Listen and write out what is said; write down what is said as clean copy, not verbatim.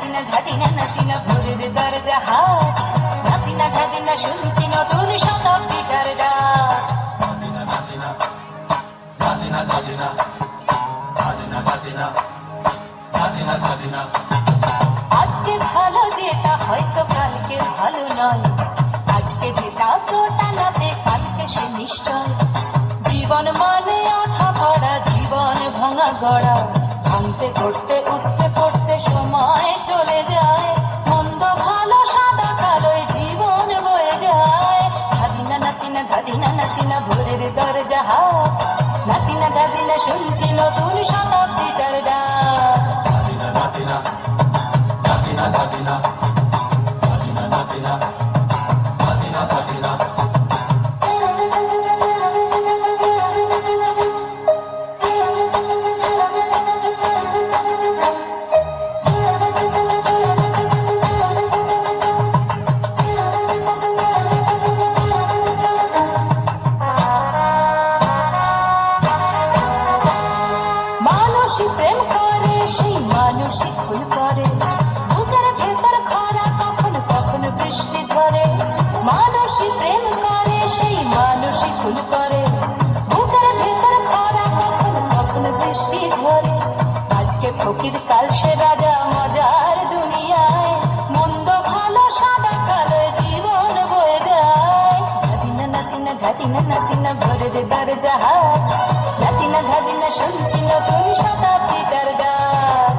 নাতিনা ধাদিনা নাতিনা ভোরের দরজা হাট, নাতিনা ধাদিনা শুনছি নতুন শতাব্দীটার ডাক। আজকে ভালো যেটা হয়তো কালকে ভালো নয়, আজকে যেটা গোটানাতে কালকে সে নিশ্চয়। জীবন মানে আঠা ভরা, জীবন ভাঙা গড়া, ভাঙতে করতে উঠতে পড়তে সময় চলে যায়। মন্দ ভালো সাদা কালোয় জীবন বয়ে যায়। ধাদিনা নাতিনা ধাদিনা নাতিনা ভোরের দরজা হাট, নাতিনা ধাদিনা শুনছি নতুন শতাব্দীটার ডাক। মানুষই প্রেম করে, সেই মানুষই খুন করে, বুকের ভেতর খরা কখনো কখনো বৃষ্টি ঝরে। মানুষই প্রেম করে, সেই মানুষই খুন করে, বুকের ভেতর খরা কখনো কখনো বৃষ্টি ঝরে। আজকে ফকির কাল সে রাজা মজার দুনিয়ায়, মন্দ ভালো সাদা কালো জীবন বয়ে যায়। ধাদিনা নাতিনা ধাদিনা নাতিনা ভোরের দরজা হাট, নাতিনা ধাদিনা শুনছি নতুন শতাব্দীটার ডাক।